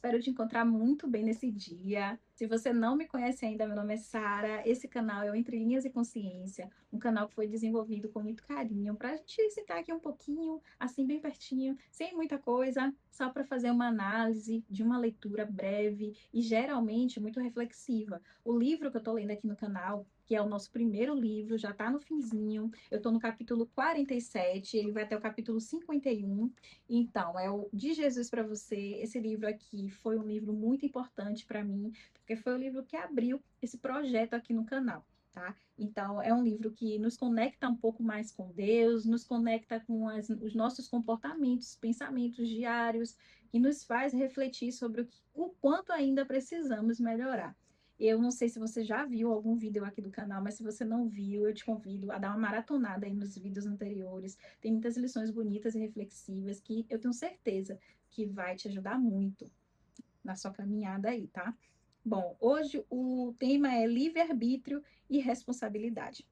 espero te encontrar muito bem nesse dia. Se você não me conhece ainda, meu nome é Sara. Esse canal é o Entre Linhas e Consciência, um canal que foi desenvolvido com muito carinho para a gente sentar aqui um pouquinho, assim bem pertinho, sem muita coisa, só para fazer uma análise de uma leitura breve e geralmente muito reflexiva. O livro que eu estou lendo aqui no canal, que é o nosso primeiro livro, já está no finzinho. Eu estou no capítulo 47, ele vai até o capítulo 51. Então, é o De Jesus para Você. Esse livro aqui foi um livro muito importante para mim, porque foi o livro que abriu esse projeto aqui no canal. Tá? Então, é um livro que nos conecta um pouco mais com Deus, nos conecta com os nossos comportamentos, pensamentos diários, e nos faz refletir sobre o quanto ainda precisamos melhorar. Eu não sei se você já viu algum vídeo aqui do canal, mas se você não viu, eu te convido a dar uma maratonada aí nos vídeos anteriores. Tem muitas lições bonitas e reflexivas que eu tenho certeza que vai te ajudar muito na sua caminhada aí, tá? Bom, hoje o tema é livre-arbítrio e responsabilidade.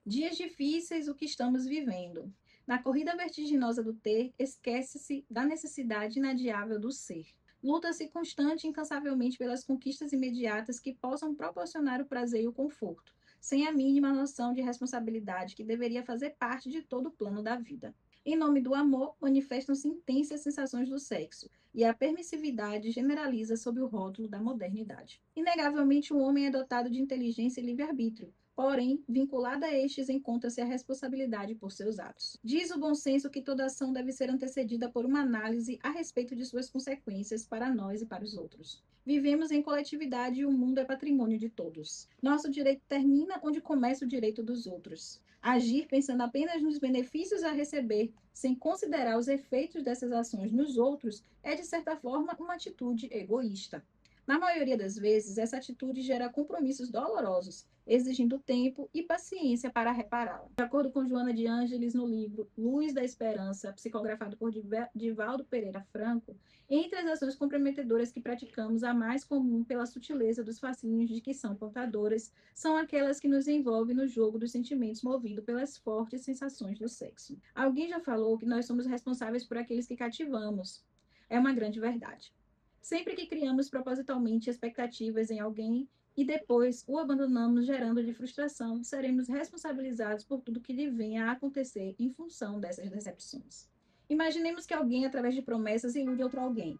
Dias difíceis, o que estamos vivendo. Na corrida vertiginosa do ter, esquece-se da necessidade inadiável do ser. Luta-se constante e incansavelmente pelas conquistas imediatas que possam proporcionar o prazer e o conforto, sem a mínima noção de responsabilidade que deveria fazer parte de todo o plano da vida. Em nome do amor, manifestam-se intensas sensações do sexo, e a permissividade generaliza sob o rótulo da modernidade. Inegavelmente, o homem é dotado de inteligência e livre-arbítrio, porém, vinculada a estes encontra-se a responsabilidade por seus atos. Diz o bom senso que toda ação deve ser antecedida por uma análise a respeito de suas consequências para nós e para os outros. Vivemos em coletividade e o mundo é patrimônio de todos. Nosso direito termina onde começa o direito dos outros. Agir pensando apenas nos benefícios a receber, sem considerar os efeitos dessas ações nos outros, é, de certa forma, uma atitude egoísta. Na maioria das vezes, essa atitude gera compromissos dolorosos, exigindo tempo e paciência para repará-la. De acordo com Joana de Ângeles, no livro Luz da Esperança, psicografado por Divaldo Pereira Franco, entre as ações comprometedoras que praticamos, a mais comum, pela sutileza dos fascínios de que são portadoras, são aquelas que nos envolvem no jogo dos sentimentos movido pelas fortes sensações do sexo. Alguém já falou que nós somos responsáveis por aqueles que cativamos. É uma grande verdade. Sempre que criamos propositalmente expectativas em alguém e depois o abandonamos gerando de frustração, seremos responsabilizados por tudo que lhe venha a acontecer em função dessas decepções. Imaginemos que alguém, através de promessas, ilude outro alguém,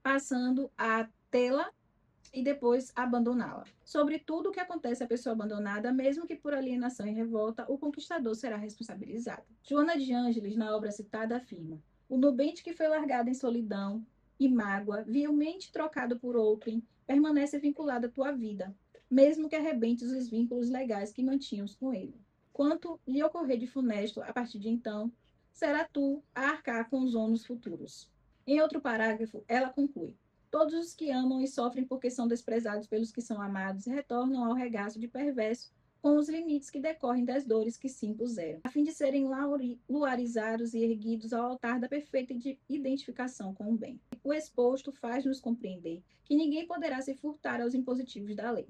passando a tê-la e depois abandoná-la. Sobre tudo o que acontece à pessoa abandonada, mesmo que por alienação e revolta, o conquistador será responsabilizado. Joana de Ângeles, na obra citada, afirma: o nubente que foi largado em solidão e mágoa, vilmente trocado por outrem, permanece vinculado à tua vida, mesmo que arrebentes os vínculos legais que mantinhas com ele. Quanto lhe ocorrer de funesto a partir de então, será tu a arcar com os ônus futuros. Em outro parágrafo, ela conclui: todos os que amam e sofrem porque são desprezados pelos que são amados retornam ao regaço de perverso com os limites que decorrem das dores que se impuseram, a fim de serem luarizados e erguidos ao altar da perfeita identificação com o bem. O exposto faz-nos compreender que ninguém poderá se furtar aos impositivos da lei.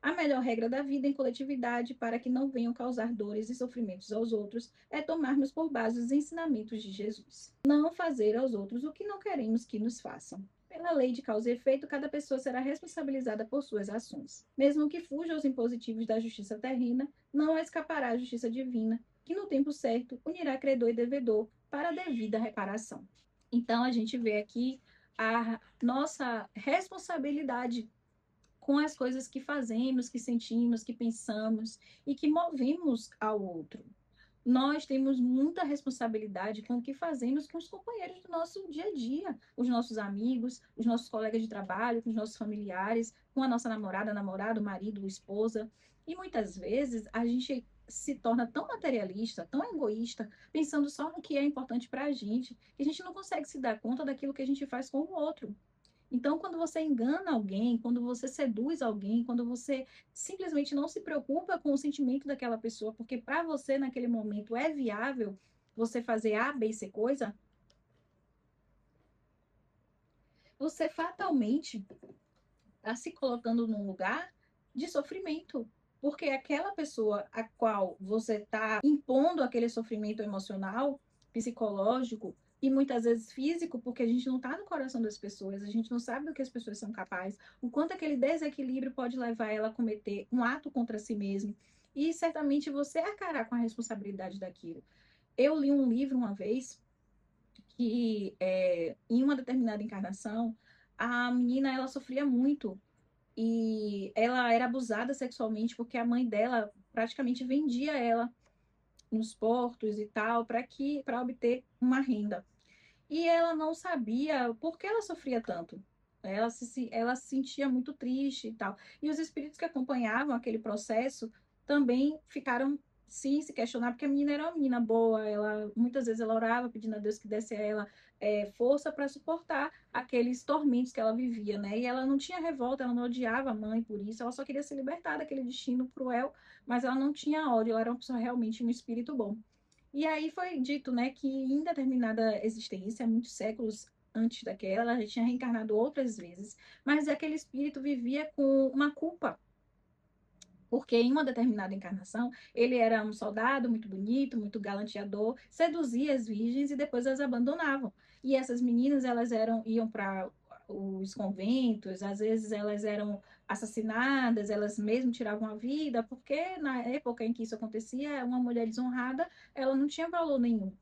A melhor regra da vida em coletividade para que não venham causar dores e sofrimentos aos outros é tomarmos por base os ensinamentos de Jesus. Não fazer aos outros o que não queremos que nos façam. Pela lei de causa e efeito, cada pessoa será responsabilizada por suas ações. Mesmo que fuja aos impositivos da justiça terrena, não escapará à justiça divina, que no tempo certo unirá credor e devedor para a devida reparação. Então, a gente vê aqui a nossa responsabilidade com as coisas que fazemos, que sentimos, que pensamos e que movemos ao outro. Nós temos muita responsabilidade com o que fazemos com os companheiros do nosso dia a dia, os nossos amigos, os nossos colegas de trabalho, com os nossos familiares, com a nossa namorada, namorado, marido, esposa. E muitas vezes a gente se torna tão materialista, tão egoísta, pensando só no que é importante para a gente, que a gente não consegue se dar conta daquilo que a gente faz com o outro. Então, quando você engana alguém, quando você seduz alguém, quando você simplesmente não se preocupa com o sentimento daquela pessoa, porque para você naquele momento é viável você fazer A, B e C coisa, você fatalmente está se colocando num lugar de sofrimento. Porque aquela pessoa a qual você está impondo aquele sofrimento emocional, psicológico, e muitas vezes físico, porque a gente não está no coração das pessoas, a gente não sabe do que as pessoas são capazes, o quanto aquele desequilíbrio pode levar ela a cometer um ato contra si mesma, e certamente você arcará com a responsabilidade daquilo. Eu li um livro uma vez que, em uma determinada encarnação, a menina ela sofria muito e ela era abusada sexualmente porque a mãe dela praticamente vendia ela nos portos e tal para obter uma renda. E ela não sabia por que ela sofria tanto. Ela se sentia muito triste e tal. E os espíritos que acompanhavam aquele processo também ficaram, sim, se questionar, porque a menina era uma menina boa, ela muitas vezes ela orava pedindo a Deus que desse a ela força para suportar aqueles tormentos que ela vivia, né? E ela não tinha revolta, ela não odiava a mãe por isso, ela só queria se libertar daquele destino cruel, mas ela não tinha ódio, ela era uma pessoa realmente um espírito bom. E aí foi dito, né, que em determinada existência, muitos séculos antes daquela, ela já tinha reencarnado outras vezes, mas aquele espírito vivia com uma culpa, porque em uma determinada encarnação, ele era um soldado muito bonito, muito galanteador, seduzia as virgens e depois as abandonavam. E essas meninas, iam para os conventos, às vezes elas eram assassinadas, elas mesmo tiravam a vida, porque na época em que isso acontecia, uma mulher desonrada, ela não tinha valor nenhum.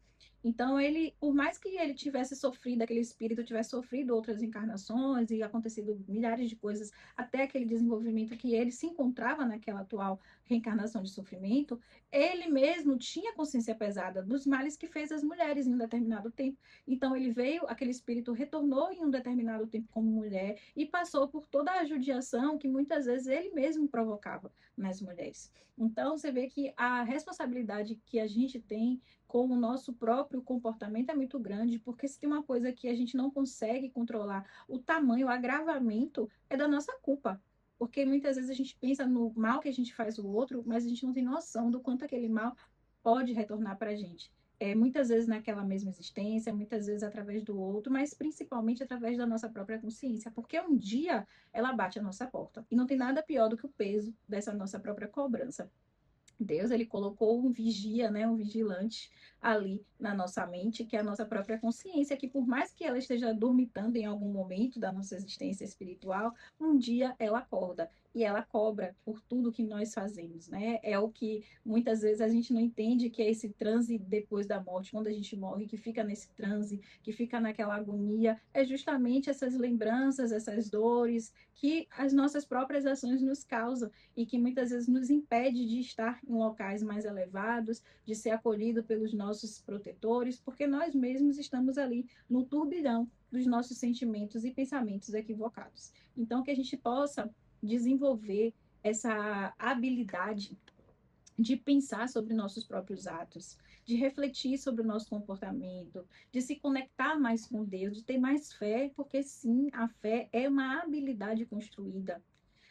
Então, ele, por mais que ele tivesse sofrido, aquele espírito tivesse sofrido outras encarnações e acontecido milhares de coisas até aquele desenvolvimento que ele se encontrava naquela atual reencarnação de sofrimento, ele mesmo tinha consciência pesada dos males que fez as mulheres em um determinado tempo. Então ele veio, aquele espírito retornou em um determinado tempo como mulher e passou por toda a judiação que muitas vezes ele mesmo provocava nas mulheres. Então você vê que a responsabilidade que a gente tem com o nosso próprio comportamento é muito grande, porque se tem uma coisa que a gente não consegue controlar, o tamanho, o agravamento é da nossa culpa. Porque muitas vezes a gente pensa no mal que a gente faz o outro, mas a gente não tem noção do quanto aquele mal pode retornar para a gente. Muitas vezes naquela mesma existência, muitas vezes através do outro, mas principalmente através da nossa própria consciência, porque um dia ela bate a nossa porta. E não tem nada pior do que o peso dessa nossa própria cobrança. Deus, ele colocou um vigia, né, um vigilante ali na nossa mente, que é a nossa própria consciência, que por mais que ela esteja dormitando em algum momento da nossa existência espiritual, um dia ela acorda e ela cobra por tudo que nós fazemos, né? É o que muitas vezes a gente não entende, que é esse transe depois da morte, quando a gente morre, que fica nesse transe, que fica naquela agonia, é justamente essas lembranças, essas dores que as nossas próprias ações nos causam e que muitas vezes nos impede de estar em locais mais elevados, de ser acolhido pelos nossos protetores, porque nós mesmos estamos ali no turbilhão dos nossos sentimentos e pensamentos equivocados. Então, que a gente possa desenvolver essa habilidade de pensar sobre nossos próprios atos, de refletir sobre o nosso comportamento, de se conectar mais com Deus, de ter mais fé, porque sim, a fé é uma habilidade construída.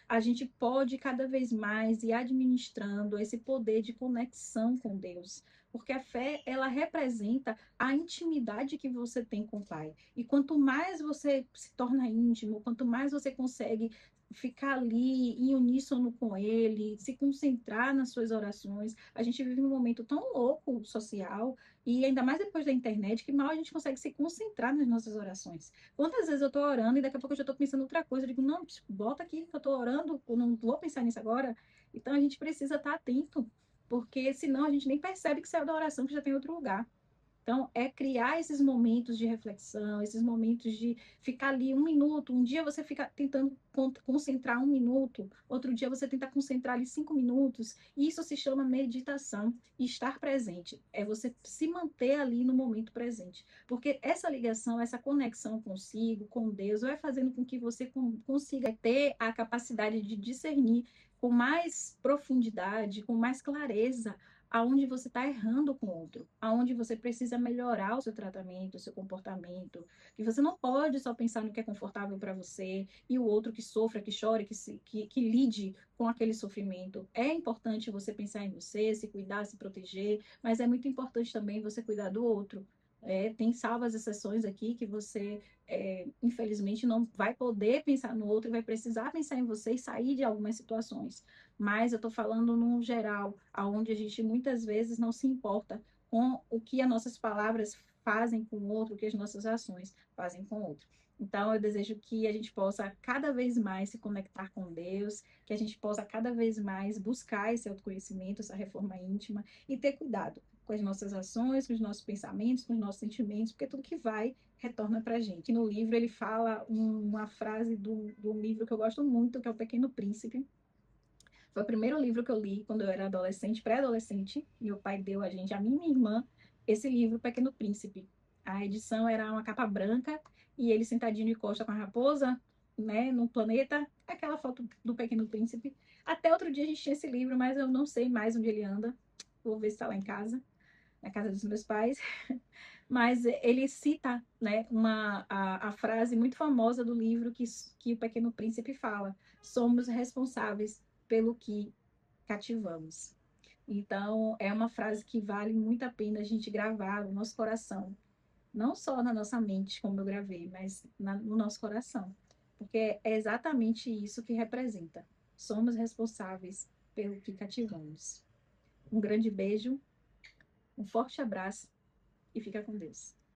A gente pode cada vez mais ir administrando esse poder de conexão com Deus, porque a fé, ela representa a intimidade que você tem com o Pai. E quanto mais você se torna íntimo, quanto mais você consegue ficar ali em uníssono com Ele, se concentrar nas suas orações. A gente vive um momento tão louco social, e ainda mais depois da internet, que mal a gente consegue se concentrar nas nossas orações. Quantas vezes eu tô orando e daqui a pouco eu já tô pensando em outra coisa. Eu digo, não, bota aqui que eu tô orando, eu não vou pensar nisso agora. Então a gente precisa estar atento, porque senão a gente nem percebe que saiu da oração, que já tem outro lugar. Então, é criar esses momentos de reflexão, esses momentos de ficar ali um minuto. Um dia você fica tentando concentrar um minuto, outro dia você tenta concentrar ali 5 minutos. E isso se chama meditação e estar presente. É você se manter ali no momento presente. Porque essa ligação, essa conexão consigo, com Deus, vai fazendo com que você consiga ter a capacidade de discernir com mais profundidade, com mais clareza aonde você está errando com o outro, aonde você precisa melhorar o seu tratamento, o seu comportamento, que você não pode só pensar no que é confortável para você e o outro que sofra, que chore, que lide com aquele sofrimento. É importante você pensar em você, se cuidar, se proteger, mas é muito importante também você cuidar do outro. Tem salvas exceções aqui que você, infelizmente, não vai poder pensar no outro e vai precisar pensar em você e sair de algumas situações. Mas eu estou falando no geral, aonde a gente muitas vezes não se importa com o que as nossas palavras fazem com o outro, o que as nossas ações fazem com o outro. Então, eu desejo que a gente possa cada vez mais se conectar com Deus, que a gente possa cada vez mais buscar esse autoconhecimento, essa reforma íntima e ter cuidado com as nossas ações, com os nossos pensamentos, com os nossos sentimentos, porque tudo que vai retorna para a gente. No livro, ele fala uma frase do livro que eu gosto muito, que é O Pequeno Príncipe. Foi o primeiro livro que eu li quando eu era adolescente, pré-adolescente. Meu pai deu a gente, a mim e minha irmã, esse livro, Pequeno Príncipe. A edição era uma capa branca e ele sentadinho de costa com a raposa, né, no planeta, aquela foto do Pequeno Príncipe. Até outro dia a gente tinha esse livro, mas eu não sei mais onde ele anda. Vou ver se está lá em casa, na casa dos meus pais. Mas ele cita, né, a frase muito famosa do livro que o Pequeno Príncipe fala: somos responsáveis pelo que cativamos. Então, é uma frase que vale muito a pena a gente gravar no nosso coração. Não só na nossa mente, como eu gravei, mas no nosso coração. Porque é exatamente isso que representa. Somos responsáveis pelo que cativamos. Um grande beijo, um forte abraço e fica com Deus.